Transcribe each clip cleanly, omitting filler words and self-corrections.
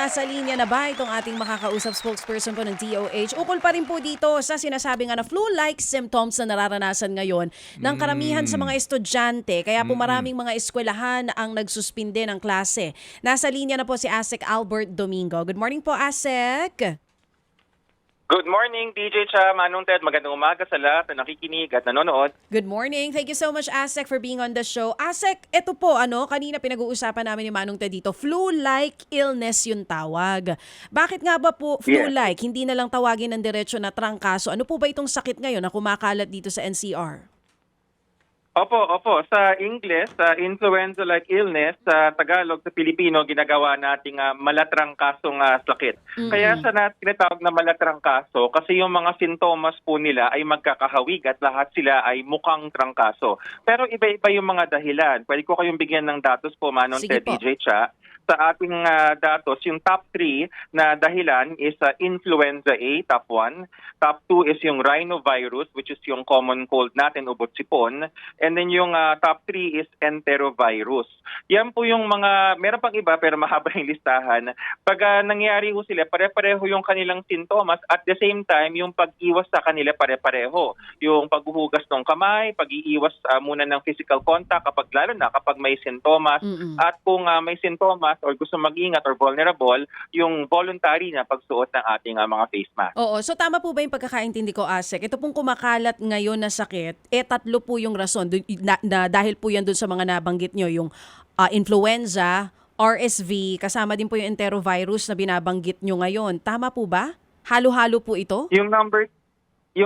nasa linya na ba itong ating makakausap spokesperson po ng DOH? Ukol pa rin po dito sa sinasabi nga na flu-like symptoms na nararanasan ngayon ng karamihan sa mga estudyante. Kaya po maraming mga eskwelahan ang nagsuspinde ng klase. Nasa linya na po si ASEC Albert Domingo. Good morning po, ASEC. Good morning, DJ Cha, Manong Ted. Magandang umaga sa lahat na nakikinig at nanonood. Good morning. Thank you so much, ASEC, for being on the show. ASEC, ito po, kanina pinag-uusapan namin ni Manong Ted dito, flu-like illness yung tawag. Bakit nga ba po flu-like? Hindi na lang tawagin ng diretsyo na trangkaso. Ano po ba itong sakit ngayon na kumakalat dito sa NCR? Opo. Sa English, influenza-like illness, sa Tagalog, sa Pilipino, ginagawa nating malatrangkasong sakit. Kaya siya tinatawag na malatrangkaso kasi yung mga sintomas po nila ay magkakahawig at lahat sila ay mukhang trangkaso. Pero iba-iba yung mga dahilan. Pwede ko kayong bigyan ng datos po, Manon Ted, DJ Cha. Sa ating datos, yung top 3 na dahilan is influenza A, top 1. Top 2 is yung rhinovirus, which is yung common cold natin, ubot-sipon. And then yung top 3 is enterovirus. Yan po yung mga, meron pang iba pero mahaba yung listahan. Pag nangyari ho sila, pare-pareho yung kanilang sintomas. At the same time, yung pag-iwas sa kanila pare-pareho. Yung paghuhugas ng kamay, pag-iiwas muna ng physical contact, lalo na kapag may sintomas. At kung may sintomas, or gusto mag-ingat or vulnerable, yung voluntary na pagsuot ng ating mga face mask. Oo. So tama po ba yung pagkakaintindi ko, ASEC? Ito pong kumakalat ngayon na sakit, tatlo po yung rason. Dahil po yan dun sa mga nabanggit nyo, yung influenza, RSV, kasama din po yung enterovirus na binabanggit nyo ngayon. Tama po ba? Halo-halo po ito? Yung number 2,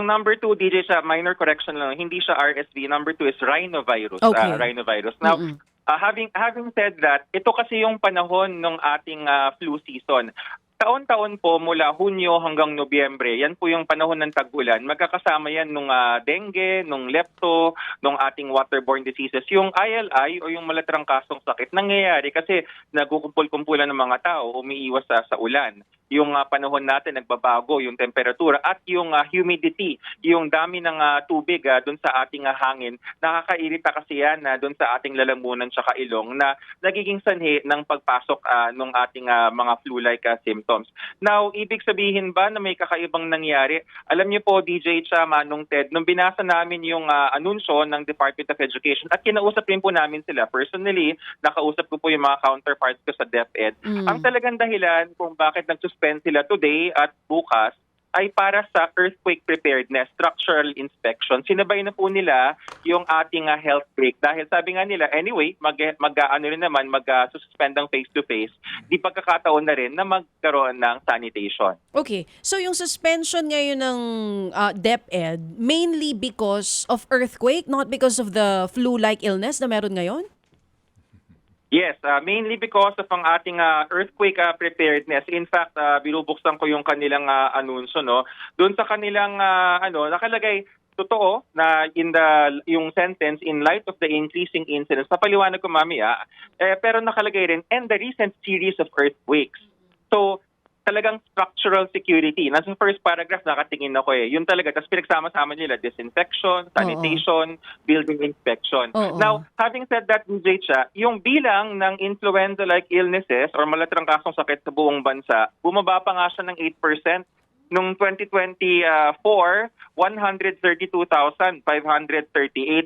DJ, sa minor correction lang, hindi siya RSV. Number 2 is rhinovirus. Okay. Rhinovirus. Now, having said that, ito kasi yung panahon ng ating flu season. Taon-taon po mula Hunyo hanggang Nobyembre, yan po yung panahon ng tag-ulan. Magkakasama yan nung dengue, nung lepto, nung ating waterborne diseases. Yung ILI o yung malatrangkasong sakit, nangyayari kasi nagkukumpul-kumpulan ng mga tao, umiiwas sa ulan. Yung panahon natin nagbabago, yung temperatura at yung humidity, yung dami ng tubig doon sa ating hangin, nakakairita kasi yan doon sa ating lalamunan sa ilong na nagiging sanhi ng pagpasok ng ating mga flu-like symptoms. Now, ibig sabihin ba na may kakaibang nangyari? Alam niyo po, DJ Cha, Manong Ted, nung binasa namin yung anunsyo ng Department of Education at kinausap rin po namin sila personally, nakausap ko po yung mga counterparts ko sa DepEd. Ang talagang dahilan kung bakit nagsuspend sila today at bukas ay para sa earthquake preparedness, structural inspection. Sinabay na po nila yung ating health break. Dahil sabi nga nila, anyway, mag-suspend ng face-to-face, di pagkakataon na rin na magkaroon ng sanitation. Okay. So yung suspension ngayon ng DepEd, mainly because of earthquake, not because of the flu-like illness na meron ngayon? Yes, mainly because of ang ating earthquake preparedness. In fact, binubuksan ko yung kanilang anunsyo, no. Doon sa kanilang nakalagay totoo na yung sentence in light of the increasing incidents. Papaliwanag ko mamaya, pero nakalagay rin and the recent series of earthquakes. So talagang structural security. Nasa first paragraph nakatingin ako Yun talaga. Tapos pinagsama-sama nila disinfection, sanitation, building inspection. Now, having said that, DJ Cha, yung bilang ng influenza-like illnesses or malatrangkasong sakit sa buong bansa, bumaba pa nga siya ng 8%. Noong 2024, 132,538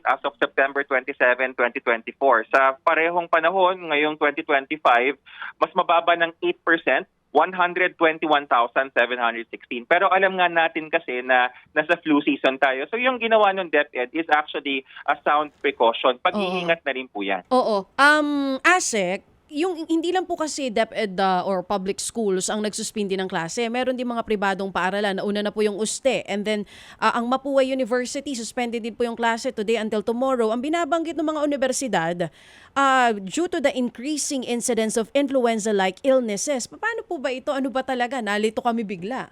as of September 27, 2024. Sa parehong panahon, ngayong 2025, mas mababa ng 8%, 121,716. Pero alam nga natin kasi na nasa flu season tayo. So yung ginawa ng DepEd is actually a sound precaution. Pag-iingat na rin po yan. Oo. ASEC, yung hindi lang po kasi DepEd or public schools ang nagsuspindi ng klase. Meron din mga pribadong paaralan. Nauna na po yung USTE. And then, ang Mapua University, suspended din po yung klase today until tomorrow. Ang binabanggit ng mga universidad, due to the increasing incidence of influenza-like illnesses. Paano po ba ito? Ano ba talaga? Nalito kami bigla.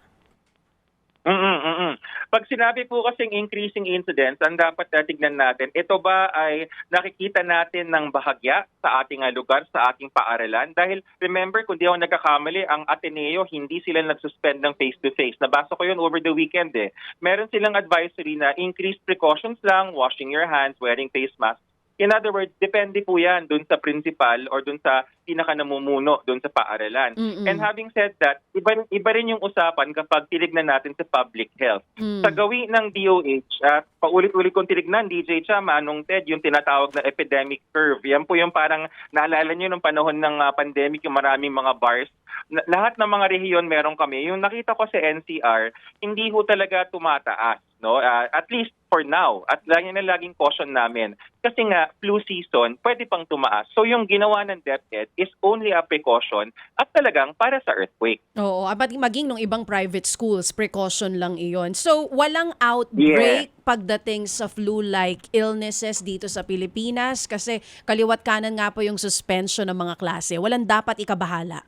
Pag sinabi po kasing increasing incidence, ang dapat tignan natin, ito ba ay nakikita natin ng bahagya sa ating lugar, sa ating paaralan? Dahil remember, kung di ako nagkakamali, ang Ateneo, hindi sila nagsuspend ng face-to-face. Nabasa ko yun over the weekend Meron silang advisory na increased precautions lang, washing your hands, wearing face mask. In other words, depende po yan dun sa principal or dun sa pinaka-namumuno dun sa paaralan. And having said that, iba rin yung usapan kapag tinignan natin sa public health. Sa gawin ng DOH, paulit-ulit kong tinignan, DJ Cham, Manong Ted, yung tinatawag na epidemic curve. Yan po yung parang naalala nyo nung panahon ng pandemic, yung maraming mga bars. Lahat ng mga rehiyon meron kami. Yung nakita ko sa NCR, hindi ho talaga tumataas. No, at least for now, at laging caution namin. Kasi nga, flu season, pwede pang tumaas. So yung ginawa ng DepEd is only a precaution at talagang para sa earthquake. Oo, maging nung ibang private schools, precaution lang iyon. So, walang outbreak pagdating sa flu-like illnesses dito sa Pilipinas kasi kaliwat kanan nga po yung suspension ng mga klase. Walang dapat ikabahala.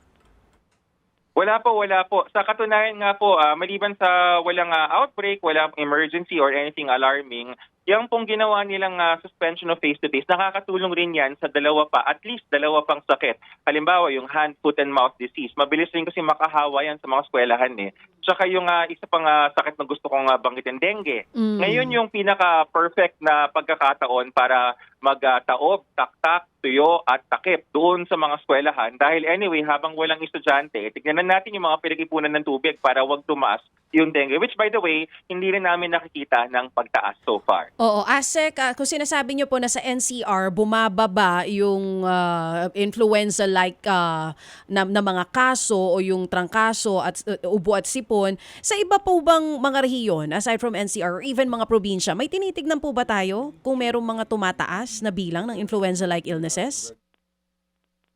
Wala po. Sa katunayan nga po, maliban sa walang outbreak, walang emergency or anything alarming, yung pong ginawa nilang suspension of face-to-face, nakakatulong rin yan sa at least dalawa pang sakit. Halimbawa, yung hand, foot, and mouth disease. Mabilis rin kasi makahawa yan sa mga eskwelahan eh. Tsaka yung isa pang sakit na gusto kong banggitin, dengue. Ngayon yung pinaka-perfect na pagkakataon para magtaob, taktak, tuyo at takip doon sa mga eskwelahan. Dahil anyway, habang walang estudyante, tignan natin yung mga pinag-ipunan ng tubig para wag tumaas yung dengue. Which by the way, hindi rin namin nakikita ng pagtaas so far. Oo, ASEC, kung sinasabi niyo po na sa NCR, bumababa yung influenza-like na mga kaso o yung trangkaso at ubo at sipon, sa iba po bang mga rehiyon, aside from NCR or even mga probinsya, may tinitignan po ba tayo kung merong mga tumataas na bilang ng influenza-like illnesses?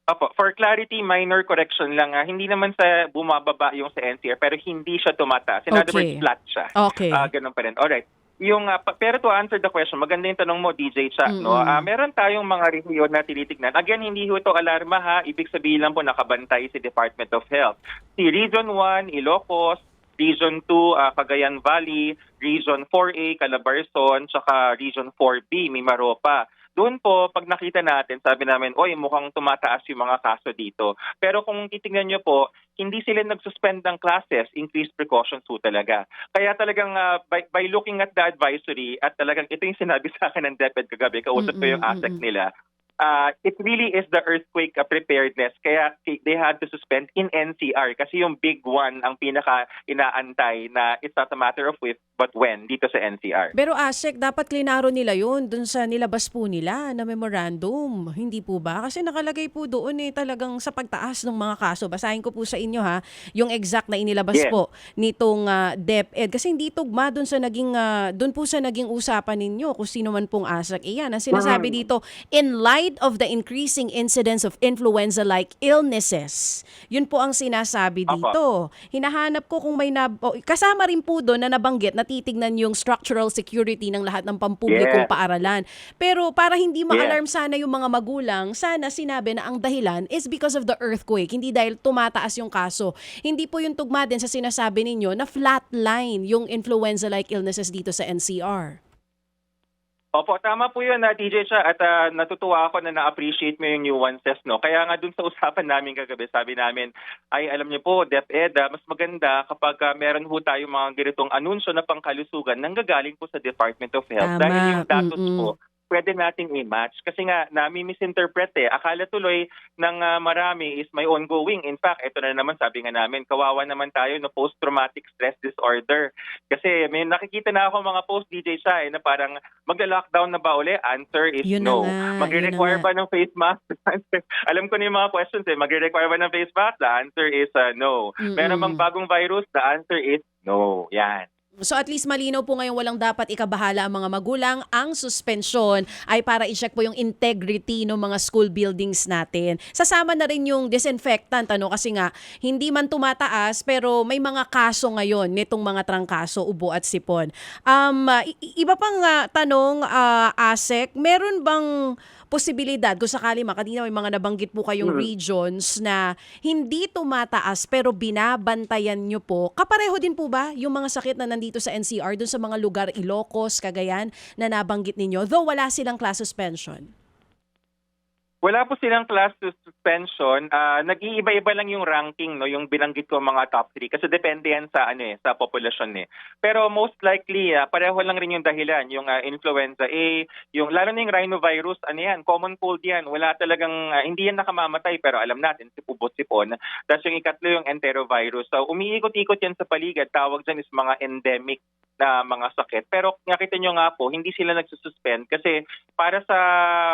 Opo, for clarity, minor correction lang. Hindi naman sa bumababa yung sa NCR, pero hindi siya tumataas. In other words, flat siya. Okay. Ganun pa rin. Alright. Pero to answer the question, maganda yung tanong mo, DJ Cha. No? Meron tayong mga rehiyon na tinitignan. Again, hindi ho ito alarma ha. Ibig sabihin lang po nakabantay si Department of Health. Si Region 1, Ilocos, Region 2, Cagayan Valley, Region 4A, Calabarzon, tsaka Region 4B, Mimaropa. Doon po, pag nakita natin, sabi namin, oy, mukhang tumataas yung mga kaso dito. Pero kung titingnan nyo po, hindi sila nag-suspend ng classes, increased precautions po talaga. Kaya talagang by looking at the advisory, at talagang ito yung sinabi sa akin ng DepEd kagabi, kausap ko yung ASEC nila, it really is the earthquake preparedness. Kaya they had to suspend in NCR kasi yung big one ang pinaka-inaantay na it's not a matter of if but when dito sa NCR. Pero ASEC, dapat klinaro nila yun dun sa nilabas po nila na memorandum. Hindi po ba? Kasi nakalagay po doon talagang sa pagtaas ng mga kaso. Basahin ko po sa inyo ha, yung exact na inilabas po nitong DepEd. Kasi hindi tugma dun sa naging, dun po sa naging usapan ninyo kung sino man pong ASEC. Iyan, ang sinasabi dito, in light of the increasing incidence of influenza-like illnesses. Yun po ang sinasabi dito. Hinahanap ko kung may kasama rin po doon na nabanggit na titignan yung structural security ng lahat ng pampublikong paaralan. Pero para hindi ma-alarm sana yung mga magulang, sana sinabi na ang dahilan is because of the earthquake, hindi dahil tumataas yung kaso. Hindi po yung tugma din sa sinasabi ninyo na flatline yung influenza-like illnesses dito sa NCR. Opo, tama po yun, DJ Cha, at natutuwa ako na na-appreciate mo yung nuances, no? Kaya nga dun sa usapan namin kagabi, sabi namin, ay alam niyo po, DepEd, mas maganda kapag meron po tayong mga ganitong anunsyo na pangkalusugan nang gagaling po sa Department of Health. Tama. Dahil yung datos po, pwede nating i-match. Kasi nga, nami-misinterpret Akala tuloy ng marami is may ongoing. In fact, ito na naman, sabi nga namin, kawawa naman tayo no post-traumatic stress disorder. Kasi may nakikita na ako mga post DJ Cha na parang magla-lockdown na ba uli? Answer is Yun no. na nga, Magre-require ba ng face mask? Alam ko na yung mga questions Magre-require ba ng face mask? The answer is no. Meron bang bagong virus? The answer is no. Yan. So at least malinaw po ngayon walang dapat ikabahala ang mga magulang. Ang suspension ay para i-check po yung integrity ng mga school buildings natin. Sasama na rin yung disinfectant kasi nga hindi man tumataas pero may mga kaso ngayon nitong mga trangkaso, ubo at sipon. Iba pang tanong, ASEC, meron bang posibilidad kung sakali kanina may mga nabanggit po kayong regions na hindi tumataas pero binabantayan nyo po. Kapareho din po ba yung mga sakit na nandito sa NCR dun sa mga lugar Ilocos, Cagayan na nabanggit ninyo though wala silang class suspension? Wala po silang class suspension. Nag-iiba-iba lang yung ranking, no, yung binanggit ko mga top 3 kasi depende yan sa sa populasyon eh. Pero most likely pareho lang rin yung dahilan, yung influenza A, yung lalo na yung rhinovirus, common cold yan. Wala talagang hindi yan nakamamatay pero alam natin sipon. Tapos yung ikatlo yung enterovirus. So umiikot-ikot yan sa paligid. Tawag dyan is mga endemic na mga sakit. Pero nakita nyo nga po, hindi sila nagsususpend kasi para sa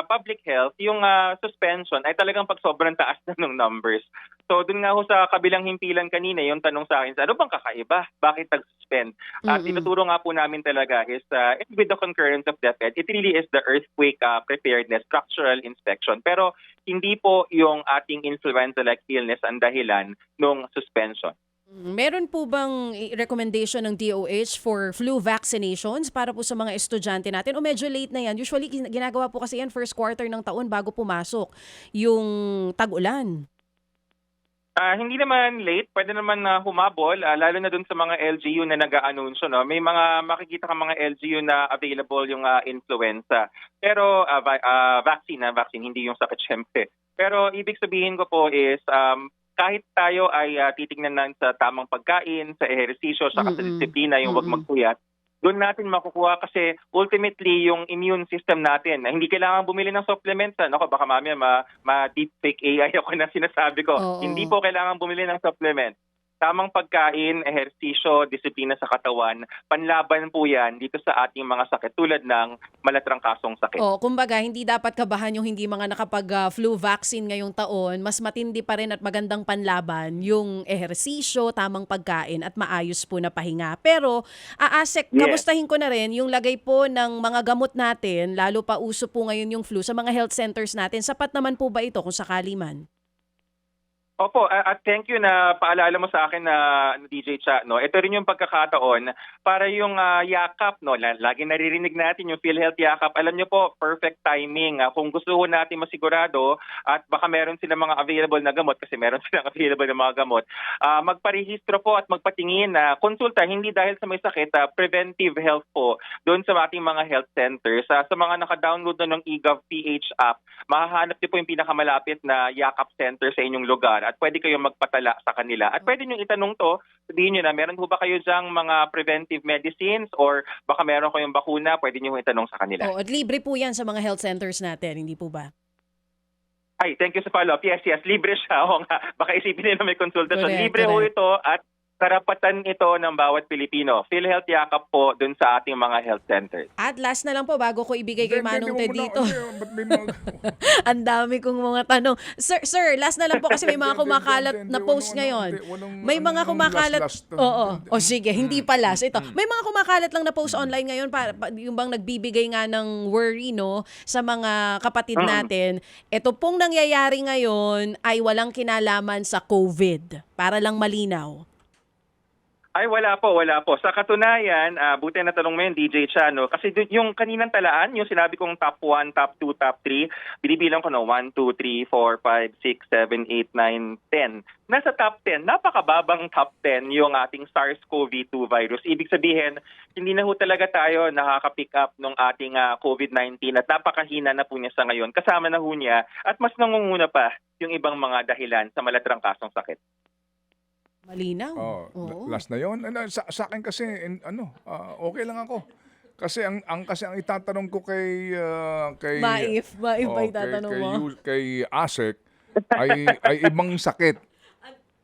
public health, yung suspension ay talagang pag sobrang taas na ng numbers. So dun nga ho sa kabilang himpilan kanina, yung tanong sa akin, ano bang kakaiba? Bakit nag-suspend? At tinuturo nga po namin talaga is with the concurrence of DepEd, it really is the earthquake preparedness structural inspection. Pero hindi po yung ating influenza-like illness ang dahilan ng suspension. Meron po bang recommendation ng DOH for flu vaccinations para po sa mga estudyante natin? O medyo late na yan? Usually ginagawa po kasi yan first quarter ng taon bago pumasok yung tag-ulan. Hindi naman late, pwede naman humabol, lalo na dun sa mga LGU na nag-aanunsyo. No? May mga makikita ka mga LGU na available yung influenza. Pero vaccine, hindi yung sakit syempre. Pero ibig sabihin ko po is kahit tayo ay titingnan na sa tamang pagkain, sa ehersisyo, sa disiplina, yung wag magpuyat, doon natin makukuha kasi ultimately yung immune system natin, hindi kailangan bumili ng supplements. Baka mamaya ma-deepfake AI ako na sinasabi ko. Oo. Hindi po kailangan bumili ng supplements. Tamang pagkain, ehersisyo, disiplina sa katawan, panlaban po yan dito sa ating mga sakit tulad ng malatrangkasong sakit. Kumbaga, hindi dapat kabahan yung hindi mga nakapag-flu vaccine ngayong taon. Mas matindi pa rin at magandang panlaban yung ehersisyo, tamang pagkain at maayos po na pahinga. Pero, Asek, Yes. kamustahin ko na rin yung lagay po ng mga gamot natin, lalo pa uso po ngayon yung flu sa mga health centers natin. Sapat naman po ba ito kung sakali man? Opo, at thank you na paalala mo sa akin na DJ Cha, no. Ito rin yung pagkakataon para yung yakap, no. Lagi naririnig natin yung PhilHealth yakap. Alam niyo po, perfect timing. Kung gusto ho natin masigurado at baka meron silang mga available na gamot kasi meron silang available na mga gamot, magparehistro po at magpatingin na konsulta hindi dahil sa may sakit, preventive health po doon sa ating mga health centers. Sa mga naka-download na ng eGov.ph app, mahahanap niyo po yung pinakamalapit na yakap center sa inyong lugar at pwede kayong magpatala sa kanila. At pwede nyo itanong to, sabihin nyo na, meron po ba kayo dyang mga preventive medicines or baka meron kayong bakuna, pwede nyo itanong sa kanila. At libre po yan sa mga health centers natin, hindi po ba? Ay, thank you sa follow-up. Yes, libre siya. O nga, baka isipin nila may consultation. Correct, Libre ho correct. ito at karapatan ito ng bawat Pilipino. PhilHealth yakap po dun sa ating mga health centers. At last na lang po, bago ko ibigay kay Manong Ted dito. Ba't may mga... Ang dami kong mga tanong. Sir, last na lang po kasi may mga kumakalat na post ngayon. May mga kumakalat. Oo. O sige, hindi pa last. Ito. May mga kumakalat lang na post online ngayon yung bang nagbibigay nga ng worry no sa mga kapatid natin. Ito pong nangyayari ngayon ay walang kinalaman sa COVID. Para lang malinaw. Ay, wala po. Sa katunayan, buti na tanong mo yun, DJ Chano, kasi yung kaninang talaan, yung sinabi kong top 1, top 2, top 3, binibilang ko na 1, 2, 3, 4, 5, 6, 7, 8, 9, 10. Nasa top 10, napakababang top 10 yung ating SARS-CoV-2 virus. Ibig sabihin, hindi na ho talaga tayo nakaka-pick up ng ating COVID-19 at napakahina na po niya sa ngayon. Kasama na ho niya at mas nangunguna pa yung ibang mga dahilan sa malatrangkasong sakit. Malinaw. Oo. Last na yon. Sa akin kasi okay lang ako. Kasi ang itatanong ko kay Maif ba itatanong mo? Kay Asek ay ibang sakit.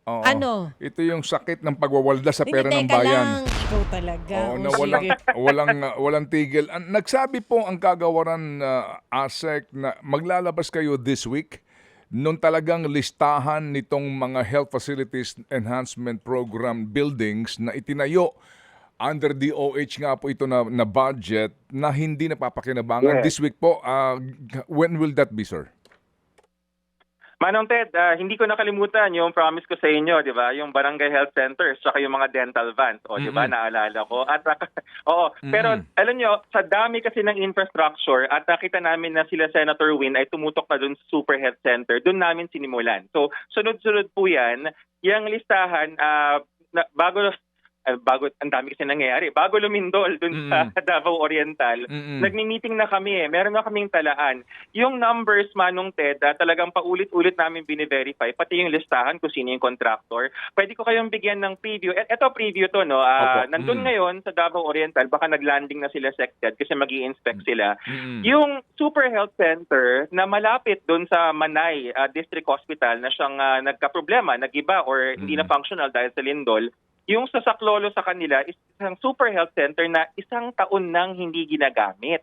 Oo. Ano? Ito yung sakit ng pagwawalda sa pera ng Teka bayan. lang. Ikaw talaga. Na Sige. walang tigil. Nagsabi po ang kagawaran Asek na maglalabas kayo this week nung talagang listahan nitong mga Health Facilities Enhancement Program buildings na itinayo under DOH nga po ito na budget na hindi napapakinabangan. Yes. This week po, when will that be, sir? Manong Ted, hindi ko nakalimutan yung promise ko sa inyo, di ba? Yung barangay health centers, saka yung mga dental vans. O, di ba? Naalala ko. At, pero alam nyo, sa dami kasi ng infrastructure at nakita namin na sila Senator Win ay tumutok na dun sa Super Health Center. Dun namin sinimulan. So, sunod-sunod po yan. Yung listahan, bago bago ang dami kasi nangyayari. Bago lumindol dun sa Davao Oriental, nagmi-meeting na kami Meron na kaming talaan. Yung numbers, Manong Ted, talagang paulit-ulit namin bine-verify, pati yung listahan kung sino yung contractor. Pwede ko kayong bigyan ng preview. Ito preview to, no? Nandun ngayon sa Davao Oriental, baka naglanding na sila SecTed kasi mag-i-inspect sila. Yung Super Health Center na malapit dun sa Manay District Hospital na siyang nagka-problema, nag-iba or hindi na functional dahil sa lindol, yung sa Saklolo sa kanila is isang super health center na 1 taon nang hindi ginagamit.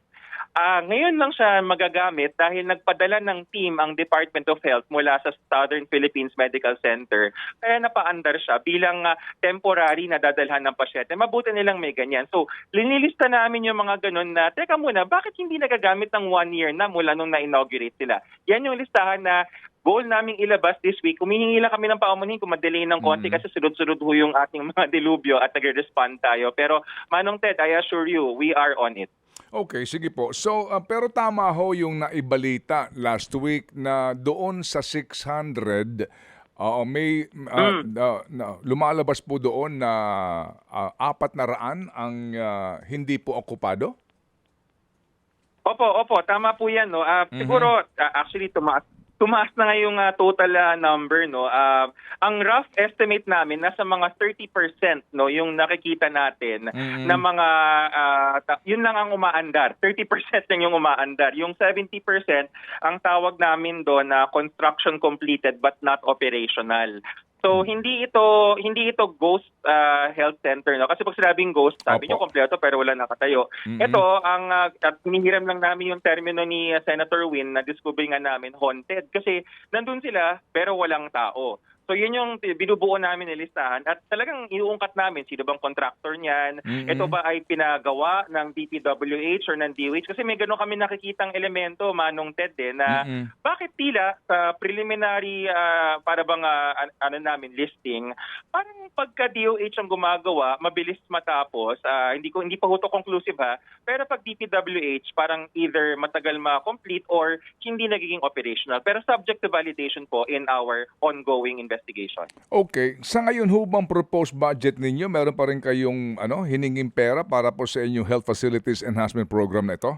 Ngayon lang siya magagamit dahil nagpadala ng team ang Department of Health mula sa Southern Philippines Medical Center. Kaya napaandar siya bilang temporary na dadalhan ng pasyente. Mabuti nilang may ganyan. So, linilista namin yung mga ganun na, teka muna, bakit hindi nagagamit ng 1 year na mula nung na-inaugurate sila? Yan yung listahan na goal naming ilabas this week. Humihingi lang kami ng paumanhin kung madelay ng konti kasi sunod-sunod ho yung ating mga dilubyo at nagre-respond tayo. Pero Manong Ted, I assure you, we are on it. Okay, sige po. So, pero tama ho yung naibalita last week na doon sa 600, may lumalabas po doon na 400 ang hindi po okupado? Opo, tama po yan. No? Siguro, actually, tumaas na nga yung total number. No? Ang rough estimate namin, nasa mga 30% no, yung nakikita natin na mga, yun lang ang umaandar. 30% lang yung umaandar. Yung 70%, ang tawag namin doon na construction completed but not operational. So hindi ito ghost health center, no, kasi pag sinabing ghost, sabi niyo kompleto pero wala nakatayo. Ito ang hinihiram lang namin yung termino ni Senator Win na discover nga namin haunted kasi nandun sila pero walang tao. So yun yung binubuo namin ng listahan at talagang iuungkat namin sino bang contractor niyan. Ito ba ay pinagawa ng DPWH or ng DOH? Kasi may gano'n kami nakikitang elemento, Manong Ted, na bakit tila sa preliminary para bang namin listing, parang pagka DOH ang gumagawa, mabilis matapos. Hindi pa huto conclusive pero pag DPWH, parang either matagal ma-complete or hindi nagiging operational. Pero subject to validation po in our ongoing investigation. Okay. Sa ngayon ho bang proposed budget ninyo, meron pa rin kayong hiningin pera para po sa inyong Health Facilities Enhancement Program na ito?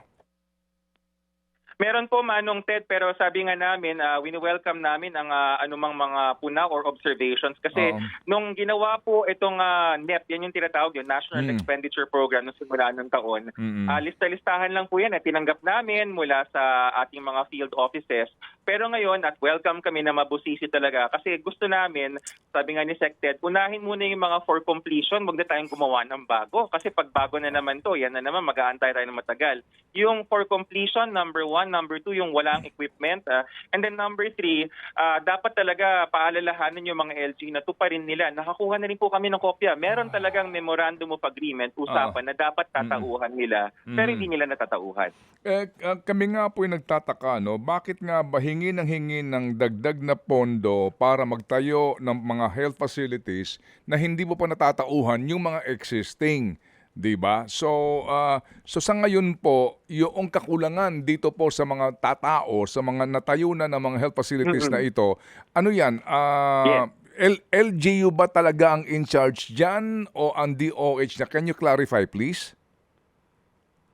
Meron po, Manong Ted, pero sabi nga namin, wini-welcome namin ang anumang mga puna or observations kasi nung ginawa po itong NEP, yan yung tinatawag yun, National Expenditure Program nung simula ng taon, lista-listahan lang po yan, tinanggap namin mula sa ating mga field offices. Pero ngayon, at welcome kami na mabusisi talaga kasi gusto namin, sabi nga ni SecTed, unahin muna yung mga for completion, wag na tayong gumawa ng bago. Kasi pag bago na naman to, yan na naman, mag-aantay tayo ng matagal. Yung for completion, number 1, number 2, yung walang equipment. And then number 3, dapat talaga paalalahanan yung mga LG na tuparin nila. Nakakuha na rin po kami ng kopya. Meron talagang memorandum of agreement, usapan na dapat tatauhan nila, pero hindi nila natatauhan. Kami nga po yung nagtataka, bakit nga ba hingi ng dagdag na pondo para magtayo ng mga health facilities na hindi mo pa natatauhan yung mga existing, 'di ba? So sa ngayon po, yung kakulangan dito po sa mga tatao, sa mga natayo na ng mga health facilities na ito, ano 'yan? LGU ba talaga ang in charge diyan o ang DOH na? Can you clarify please?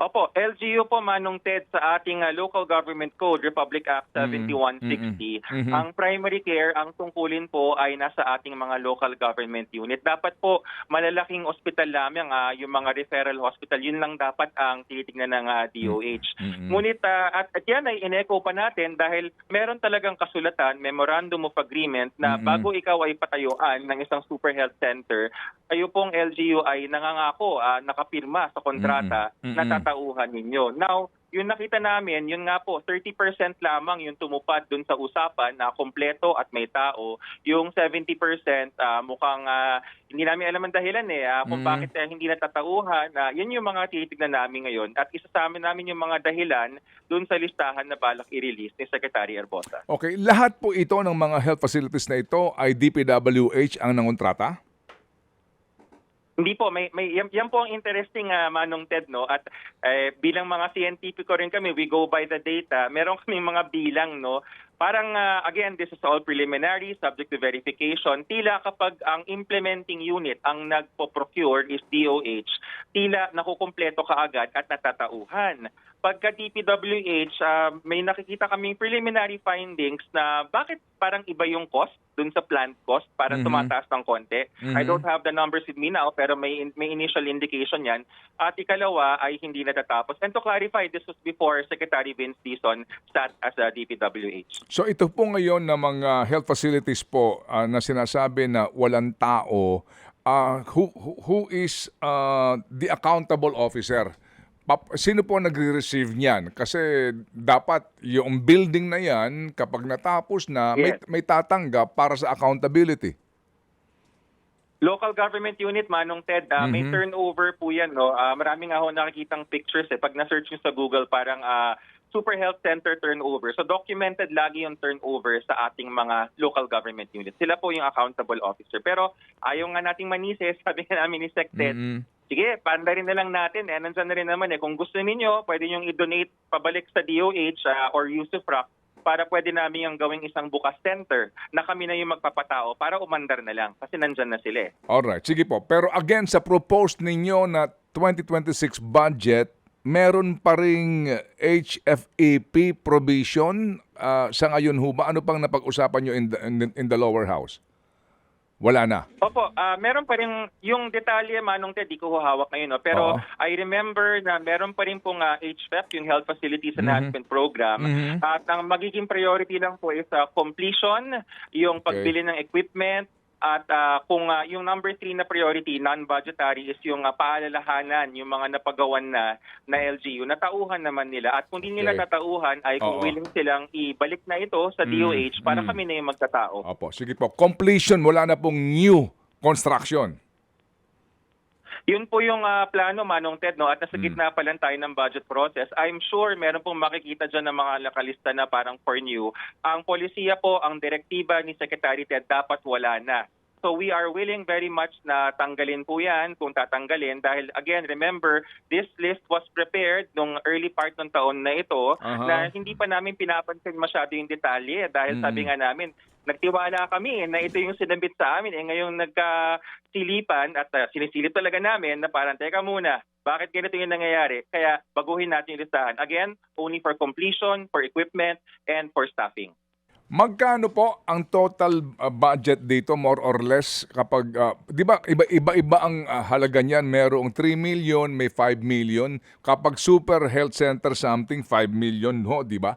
Opo, LGU po, Manong Ted, sa ating Local Government Code, Republic Act 7160. Ang primary care, ang tungkulin po ay nasa ating mga local government unit. Dapat po malalaking ospital lamang, yung mga referral hospital, yun lang dapat ang tinitingnan ng DOH. Ngunit at yan ay in-echo pa natin dahil meron talagang kasulatan, Memorandum of Agreement, na bago ikaw ay patayuan ng isang super health center, kayo pong LGU ay nangangako, nakapirma sa kontrata na tatauhan ninyo. Now, yung nakita namin, yun nga po, 30% lamang yung tumupad dun sa usapan na kompleto at may tao. Yung 70% mukhang hindi namin alam ang dahilan kung bakit hindi natatauhan. Yun yung mga tinitignan namin ngayon. At isasama namin yung mga dahilan dun sa listahan na balak i-release ni Secretary Erbosa. Okay, lahat po ito ng mga health facilities na ito ay DPWH ang nangontrata? Hindi po, yan po ang interesting, Manong Ted, no? At bilang mga scientifico rin kami, we go by the data. Meron kaming mga bilang, no? parang again, this is all preliminary, subject to verification. Tila kapag ang implementing unit ang nagpo-procure is DOH, tila nakukumpleto kaagad at natatauhan. Pagka DPWH, may nakikita kaming preliminary findings na bakit parang iba yung cost dun sa plant cost, parang tumataas ng konti. I don't have the numbers with me now, pero may initial indication yan. At ikalawa ay hindi natatapos. And to clarify, this was before Secretary Vince Dizon sat as a DPWH. So ito po ngayon na mga health facilities po na sinasabi na walang tao, who is the accountable officer? Sino po nagre-receive niyan? Kasi dapat yung building na yan, kapag natapos na, Yes. may tatanggap para sa accountability. Local government unit, Manong Ted, may turnover po yan. No? Marami nga ho nakikitang pictures. Pag na-search nyo sa Google, parang Super Health Center turnover. So documented lagi yung turnover sa ating mga local government units. Sila po yung accountable officer. Pero ayaw nga nating manisis, sabi nga namin ni Sec Ted, sige, panda rin na lang natin. Nandyan na rin naman. Kung gusto ninyo, pwede nyo i-donate pabalik sa DOH or USUFRAC para pwede namin yung gawing isang bukas center na kami na yung magpapatao para umandar na lang kasi nandyan na sila. Alright, sige po. Pero again, sa proposed ninyo na 2026 budget, meron pa ring HFEP provision sa ngayon ho ba? Ano pang napag-usapan nyo in the lower house? Wala na. Opo, meron pa rin yung detalye, Manong Ted, di ko hawak ngayon. No? Pero I remember na meron pa rin pong HFEP, yung Health Facilities Enhancement Program. At ang magiging priority lang po is completion, yung pagbili ng equipment, at kung yung number 3 na priority, non-budgetary, is yung paalalahanan, yung mga napagawan na LGU, natauhan naman nila. At kung di nila natauhan, ay kung willing silang ibalik na ito sa DOH para kami na yung magtatao. Opo, sige po. Completion, wala na pong new construction. Yun po yung plano, Manong Ted, no? At nasa gitna pa lang tayo ng budget process. I'm sure meron pong makikita dyan ng mga nakalista na parang for new. Ang polisiya po, ang direktiba ni Secretary Ted, dapat wala na. So we are willing very much na tanggalin po yan kung tatanggalin dahil again, remember, this list was prepared nung early part ng taon na ito na hindi pa namin pinapansin masyado yung detalye dahil sabi nga namin, nagtiwala kami na ito yung sinabit sa amin. Ngayong nagkasilipan at sinisilip talaga namin na parang, teka muna, bakit ganito yung nangyayari? Kaya baguhin natin yung listahan. Again, only for completion, for equipment, and for staffing. Magkano po ang total budget dito, more or less, kapag, di ba, iba-iba ang halaga niyan. Merong 3 million, may 5 million. Kapag super health center something, 5 million, ho, di ba?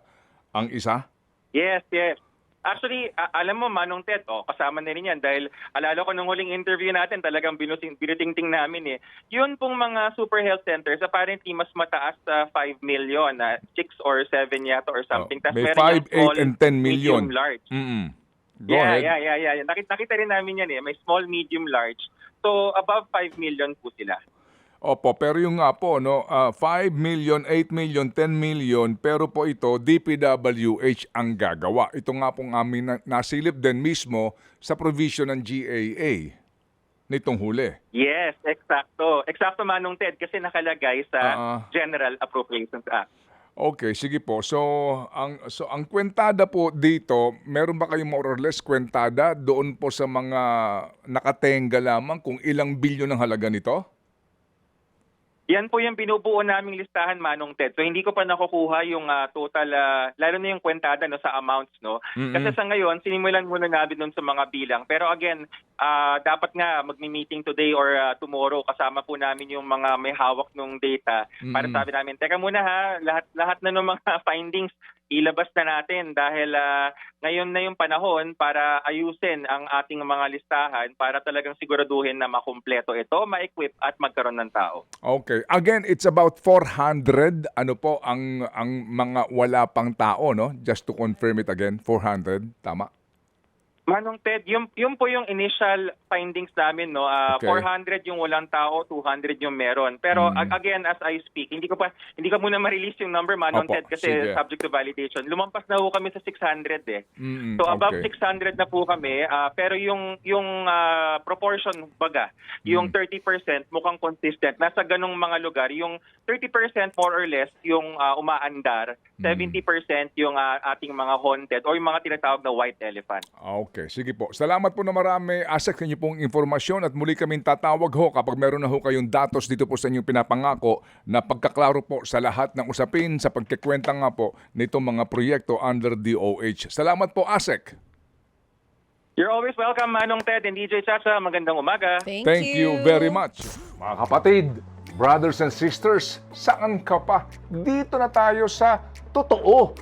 Ang isa? Yes, yes. Actually, alam mo, Manong Ted, kasama na rin yan dahil alala ko nung huling interview natin talagang binutingting namin. Yun pong mga super health centers, apparently mas mataas sa 5 million, 6 or 7 yata or something. Tas May meron 5, yung small, 8, and 10 million. medium, large. Go ahead. Yeah. Nakita rin namin yan. May small, medium, large. So, above 5 million po sila. Opo, pero yung nga po, 5 million, 8 million, 10 million, pero po ito, DPWH ang gagawa. Ito nga pong amin nasilip din mismo sa provision ng GAA nitong huli. Yes, eksakto. Eksakto, Manong Ted, kasi nakalagay sa General Appropriations Act. Okay, sige po. So ang kwentada po dito, meron ba kayong more or less kwentada doon po sa mga nakatenga lamang kung ilang bilyon ang halaga nito? Yan po yung binubuo naming listahan, Manong Ted. So hindi ko pa nakukuha yung total, lalo na yung kwentada sa amounts. No? Kasi sa ngayon, sinimulan muna namin nun sa mga bilang. Pero again, dapat nga magmi-meeting today or tomorrow kasama po namin yung mga may hawak ng data. Para sabi namin, teka muna ha, lahat na ng mga findings ilabas na natin dahil ngayon na yung panahon para ayusin ang ating mga listahan para talagang siguraduhin na makumpleto ito, ma-equip at magkaroon ng tao. Okay. Again, it's about 400 ang mga wala pang tao, no? Just to confirm it again, 400, tama? Manong Ted, yun po yung initial findings namin, no. Okay. 400 yung walang tao, 200 yung meron. Pero again, as I speak, hindi ko muna ma-release yung number, Manong Opo, Ted, kasi sige. subject to validation. Lumampas na po kami sa 600 eh. Mm-mm, So above okay. 600 na po kami, pero yung proportion baga, yung 30% mukhang consistent. Nasa ganong mga lugar, yung 30% more or less yung umaandar, 70% yung ating mga haunted or yung mga tinatawag na white elephant. Okay, sige po. Salamat po na marami, Asek, sa inyo pong informasyon at muli kaming tatawag ho kapag meron na ho kayong datos dito po sa inyong pinapangako na pagkaklaro po sa lahat ng usapin sa pagkikwenta nga po nitong mga proyekto under DOH. Salamat po, Asek. You're always welcome, Manong Ted and DJ Chacha. Magandang umaga. Thank you very much. Mga kapatid, brothers and sisters, saan ka pa? Dito na tayo sa totoo.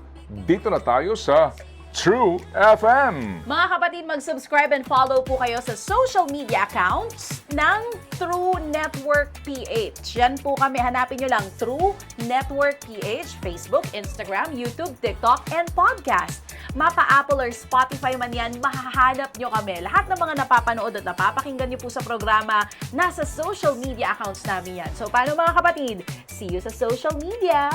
Dito na tayo sa True FM. Mga kapatid, mag-subscribe and follow po kayo sa social media accounts ng True Network PH. Yan po kami, hanapin nyo lang True Network PH, Facebook, Instagram, YouTube, TikTok, and podcast. Mapa Apple or Spotify man yan, mahahanap nyo kami. Lahat ng mga napapanood at napapakinggan nyo po sa programa, nasa social media accounts namin yan. So paano mga kapatid? See you sa social media!